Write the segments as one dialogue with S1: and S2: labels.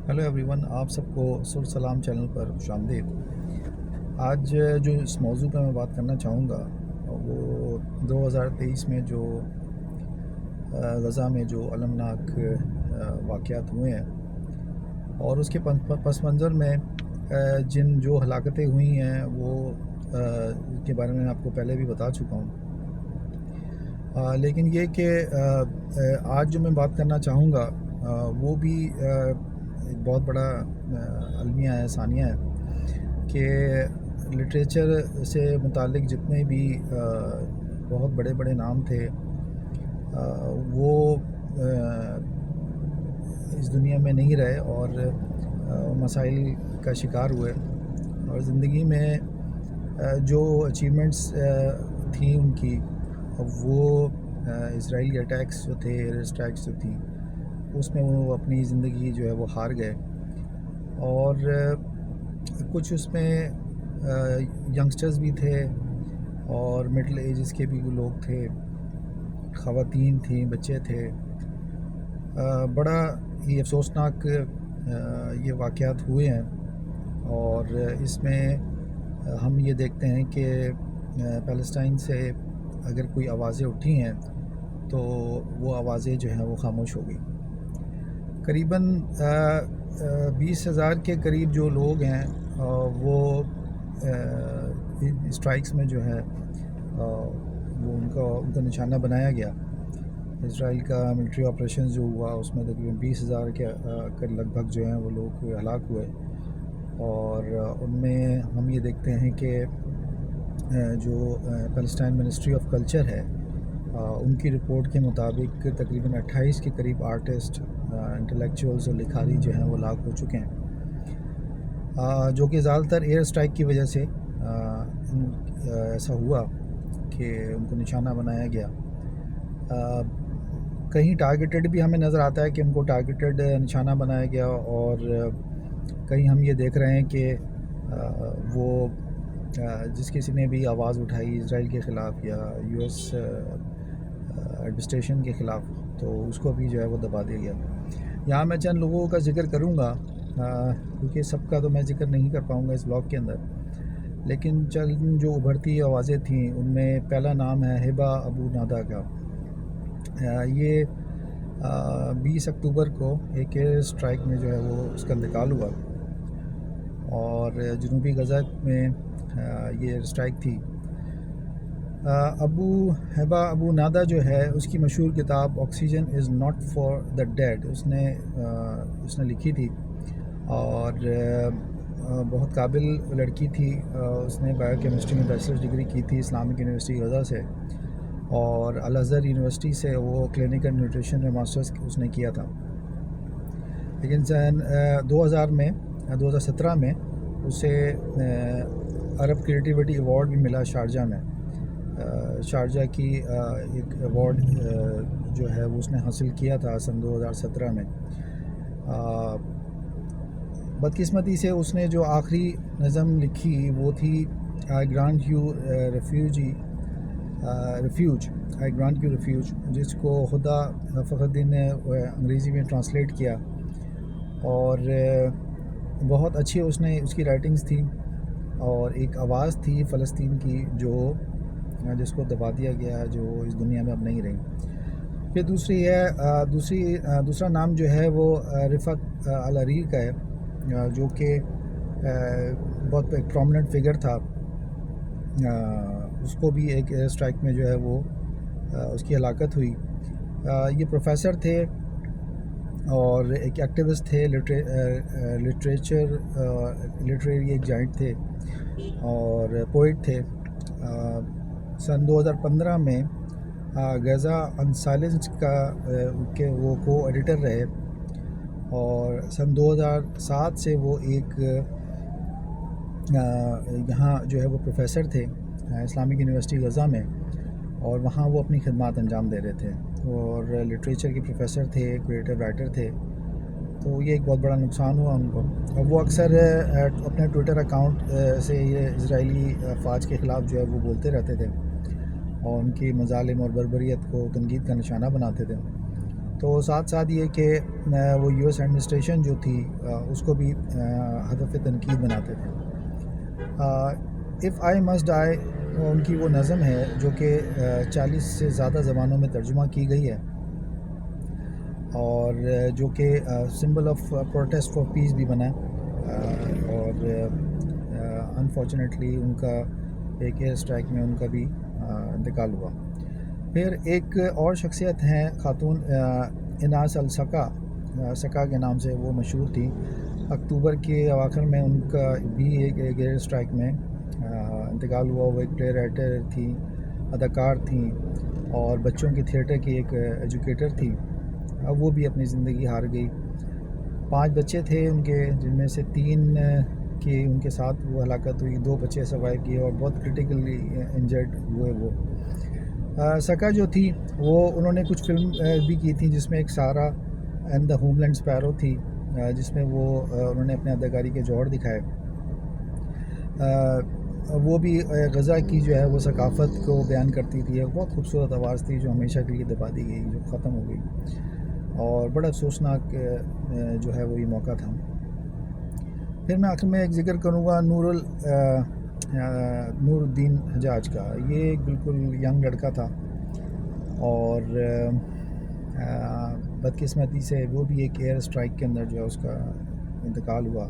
S1: Hello every one, آپ سب کو سر سلام چینل پر خوش آمدید۔ آج جو اس موضوع پہ میں بات کرنا چاہوں گا وہ 2023 میں جو غزہ میں جو المناک واقعات ہوئے ہیں اور اس کے پس منظر میں جن جو ہلاکتیں ہوئی ہیں وہ کے بارے میں آپ کو پہلے بھی بتا چکا ہوں۔ لیکن یہ کہ آج جو میں بات کرنا چاہوں گا وہ بھی ایک بہت بڑا المیہ ہے، ثانیہ ہے کہ لٹریچر سے متعلق جتنے بھی بہت بڑے بڑے نام تھے وہ اس دنیا میں نہیں رہے اور مسائل کا شکار ہوئے، اور زندگی میں جو اچیومنٹس تھیں ان کی، وہ اسرائیلی اٹیکس جو تھے، ایئر اسٹرائکس جو تھیں، اس میں وہ اپنی زندگی جو ہے وہ ہار گئے۔ اور کچھ اس میں ینگسٹرز بھی تھے اور مڈل ایجز کے بھی لوگ تھے، خواتین تھیں، بچے تھے۔ بڑا ہی افسوسناک یہ واقعات ہوئے ہیں، اور اس میں ہم یہ دیکھتے ہیں کہ پیلسٹائن سے اگر کوئی آوازیں اٹھی ہیں تو وہ آوازیں جو ہیں وہ خاموش ہو گئی۔ قریباً 20,000 کے قریب جو لوگ ہیں وہ اسٹرائکس میں جو ہے وہ ان کا نشانہ بنایا گیا۔ اسرائیل کا ملٹری آپریشن جو ہوا اس میں تقریباً 20,000 کے لگ بھگ جو ہیں وہ لوگ ہلاک ہوئے، اور ان میں ہم یہ دیکھتے ہیں کہ جو پیلسٹائن منسٹری آف کلچر ہے ان کی رپورٹ کے مطابق تقریباً 28 کے قریب آرٹسٹ، انٹلیکچوئلز اور لکھاری جو ہیں وہ ہلاک ہو چکے ہیں، جو کہ زیادہ تر ایئر اسٹرائک کی وجہ سے ایسا ہوا کہ ان کو نشانہ بنایا گیا۔ کہیں ٹارگیٹڈ بھی ہمیں نظر آتا ہے کہ ان کو ٹارگیٹڈ نشانہ بنایا گیا، اور کہیں ہم یہ دیکھ رہے ہیں کہ وہ جس کسی نے بھی آواز اٹھائی اسرائیل کے خلاف یا یو ایس ایڈمنسٹریشن کے خلاف، تو اس کو بھی جو ہے وہ دبا دیا گیا۔ یہاں میں چند لوگوں کا ذکر کروں گا کیونکہ سب کا تو میں ذکر نہیں کر پاؤں گا اس بلاگ کے اندر، لیکن چند جو ابھرتی آوازیں تھیں ان میں پہلا نام ہے ہبہ ابو نادا کا۔ یہ 20 اکتوبر کو ایک ایئر اسٹرائک میں جو ہے وہ اس کا انتقال ہوا، اور جنوبی غزہ میں یہ ایئر اسٹرائک تھی۔ ہبہ ابو نادا جو ہے اس کی مشہور کتاب oxygen is not for the dead اس نے لکھی تھی، اور بہت قابل لڑکی تھی۔ اس نے بایو کیمسٹری میں بیچلرز ڈگری کی تھی اسلامک یونیورسٹی غزہ سے، اور الازہر یونیورسٹی سے وہ کلینکل نیوٹریشن میں ماسٹرز اس نے کیا تھا۔ لیکن 2017 میں اسے عرب کریٹیوٹی ایوارڈ بھی ملا شارجہ میں۔ شارجہ کی ایک ایوارڈ جو ہے وہ اس نے حاصل کیا تھا سن 2017 میں۔ بدقسمتی سے اس نے جو آخری نظم لکھی وہ تھی آئی گرانٹ یو ریفیوج، جس کو خدا فخر الدین نے انگریزی میں ٹرانسلیٹ کیا، اور بہت اچھی اس کی رائٹنگز تھی، اور ایک آواز تھی فلسطین کی جس کو دبا دیا گیا، جو اس دنیا میں اب نہیں رہی۔ پھر دوسرا نام جو ہے وہ رفعت الحریر کا ہے، جو کہ بہت ایک پرومیننٹ فگر تھا۔ اس کو بھی ایک ایئر اسٹرائک میں جو ہے وہ اس کی ہلاکت ہوئی۔ یہ پروفیسر تھے اور ایک ایکٹیوسٹ تھے، لٹریری ایک جائنٹ تھے اور پوئٹ تھے۔ سن 2015 میں غزہ ان سائلنس کے وہ کو ایڈیٹر رہے، اور سن 2007 سے وہ ایک یہاں جو ہے وہ پروفیسر تھے اسلامک یونیورسٹی غزہ میں، اور وہاں وہ اپنی خدمات انجام دے رہے تھے، اور لٹریچر کے پروفیسر تھے، کریٹو رائٹر تھے۔ تو یہ ایک بہت بڑا نقصان ہوا ان کو، اور وہ اکثر اپنے ٹویٹر اکاؤنٹ سے یہ اسرائیلی افواج کے خلاف جو ہے وہ بولتے رہتے تھے، اور ان کی مظالم اور بربریت کو تنقید کا نشانہ بناتے تھے۔ تو ساتھ ساتھ یہ کہ وہ یو ایس ایڈمنسٹریشن جو تھی اس کو بھی ہدف تنقید بناتے تھے. اف آئی مسٹ ڈائی ان کی وہ نظم ہے جو کہ 40 سے زیادہ زبانوں میں ترجمہ کی گئی ہے اور جو کہ سمبل آف پروٹیسٹ فار پیس بھی بنا اور انفارچونیٹلی ان کا ایک ایئر اسٹرائک میں ان کا بھی انتقال ہوا. پھر ایک اور شخصیت ہیں خاتون اناس السکا سکا کے نام سے وہ مشہور تھی. اکتوبر کے اواخر میں ان کا بھی ایک ایئر اسٹرائک میں انتقال ہوا. وہ ایک پلے رائٹر تھیں، اداکار تھیں اور بچوں کے تھیٹر کی ایک ایجوکیٹر تھی. وہ بھی اپنی زندگی ہار گئی. 5 بچے تھے ان کے، جن میں سے 3 کی ان کے ساتھ وہ ہلاکت ہوئی. 2 بچے سروائیو کیے اور بہت کرٹیکلی انجرڈ ہوئے. وہ سکا جو تھی وہ انہوں نے کچھ فلم بھی کی تھی جس میں ایک سارا and the homeland sparrow تھی جس میں وہ انہوں نے اپنے اداکاری کے جوہر دکھائے. وہ بھی غزہ کی جو ہے وہ ثقافت کو بیان کرتی تھی. ایک بہت خوبصورت آواز تھی جو ہمیشہ کے لیے دبا دی گئی، جو ختم ہو گئی اور بڑا افسوسناک جو ہے وہ یہ موقع تھا. پھر میں آخر میں ایک ذکر کروں گا نور الدین حجاج کا. یہ ایک بالکل ینگ لڑکا تھا اور بدقسمتی سے وہ بھی ایک ایئر اسٹرائک کے اندر جو ہے اس کا انتقال ہوا.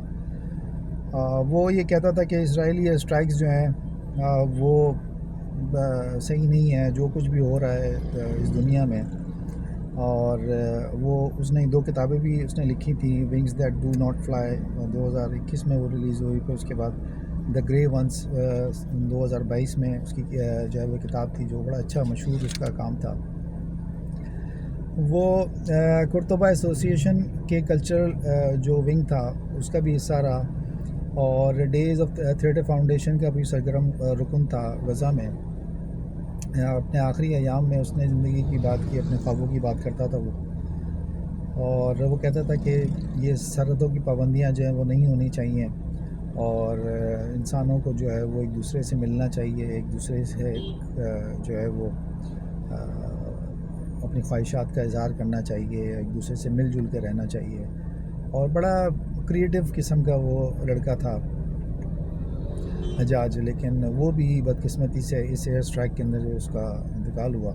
S1: وہ یہ کہتا تھا کہ اسرائیلی ایئر اسٹرائکس جو ہیں وہ صحیح نہیں ہے جو کچھ بھی ہو رہا ہے اس دنیا میں. اور وہ اس نے 2 کتابیں بھی اس نے لکھی تھی، wings that do not fly 2021 میں وہ ریلیز ہوئی. پھر اس کے بعد دا گرے ونس 2022 میں اس کی جو ہے وہ کتاب تھی جو بڑا اچھا مشہور اس کا کام تھا. وہ قرطبہ ایسوسیشن کے کلچرل جو ونگ تھا اس کا بھی حصہ رہا اور ڈیز آف تھیٹر فاؤنڈیشن کا بھی سرگرم رکن تھا غزہ میں. اپنے آخری ایام میں اس نے زندگی کی بات کی، اپنے خوابوں کی بات کرتا تھا وہ، اور وہ کہتا تھا کہ یہ سرحدوں کی پابندیاں جو ہیں وہ نہیں ہونی چاہیے اور انسانوں کو جو ہے وہ ایک دوسرے سے ملنا چاہیے، ایک دوسرے سے جو ہے وہ اپنی خواہشات کا اظہار کرنا چاہیے، ایک دوسرے سے مل جل کے رہنا چاہیے. اور بڑا کریٹیو قسم کا وہ لڑکا تھا حجاج، لیکن وہ بھی بدقسمتی سے اس ایئر اسٹرائک کے اندر جو اس کا انتقال ہوا.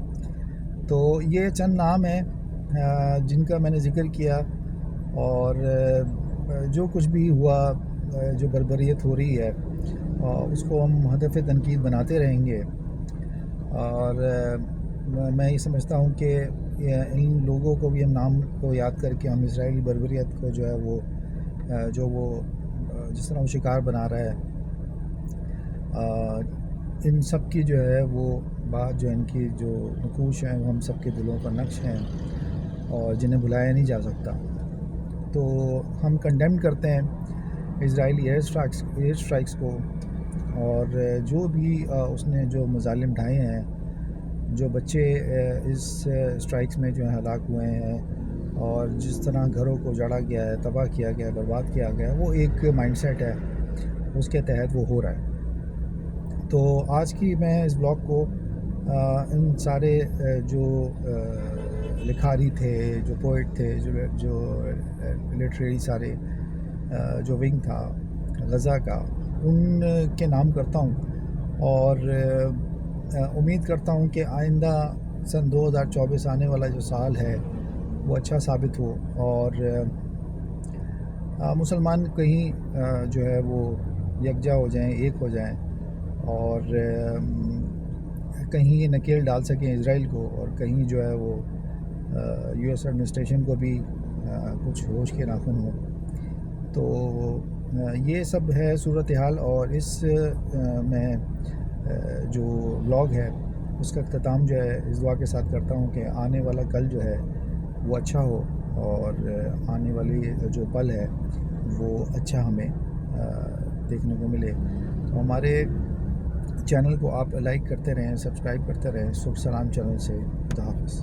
S1: تو یہ چند نام ہیں جن کا میں نے ذکر کیا اور جو کچھ بھی ہوا، جو بربریت ہو رہی ہے اس کو ہم ہدف تنقید بناتے رہیں گے. اور میں یہ سمجھتا ہوں کہ ان لوگوں کو بھی ہم نام کو یاد کر کے ہم اسرائیلی بربریت کو جو ہے وہ جس طرح وہ شکار بنا رہا ہے، ان سب کی جو ہے وہ بات جو ان کی جو نقوش ہیں وہ ہم سب کے دلوں پر نقش ہیں اور جنہیں بلایا نہیں جا سکتا. تو ہم کنڈیم کرتے ہیں اسرائیلی ایئر اسٹرائکس کو اور جو بھی اس نے جو مظالم ڈھائے ہیں، جو بچے اس اسٹرائکس میں جو ہیں ہلاک ہوئے ہیں اور جس طرح گھروں کو جاڑا گیا ہے، تباہ کیا گیا ہے، برباد کیا گیا ہے، وہ ایک مائنڈ سیٹ ہے، اس کے تحت وہ ہو رہا ہے. تو آج کی میں اس بلاگ کو ان سارے جو لکھاری تھے، جو پوئٹ تھے، جو لٹریری سارے جو ونگ تھا غزہ کا، ان کے نام کرتا ہوں اور امید کرتا ہوں کہ آئندہ سن 2024 آنے والا جو سال ہے وہ اچھا ثابت ہو اور مسلمان کہیں جو ہے وہ یکجا ہو جائیں، ایک ہو جائیں اور کہیں یہ نکیل ڈال سکیں اسرائیل کو اور کہیں جو ہے وہ یو ایس ایڈمنسٹریشن کو بھی کچھ ہوش کے ناخن ہو. تو یہ سب ہے صورتحال اور اس میں جو بلاگ ہے اس کا اختتام جو ہے اس دعا کے ساتھ کرتا ہوں کہ آنے والا کل جو ہے وہ اچھا ہو اور آنے والی جو پل ہے وہ اچھا ہمیں دیکھنے کو ملے. تو ہمارے چینل کو آپ لائک کرتے رہیں، سبسکرائب کرتے رہیں. صبح سلام چینل سے. خدا حافظ.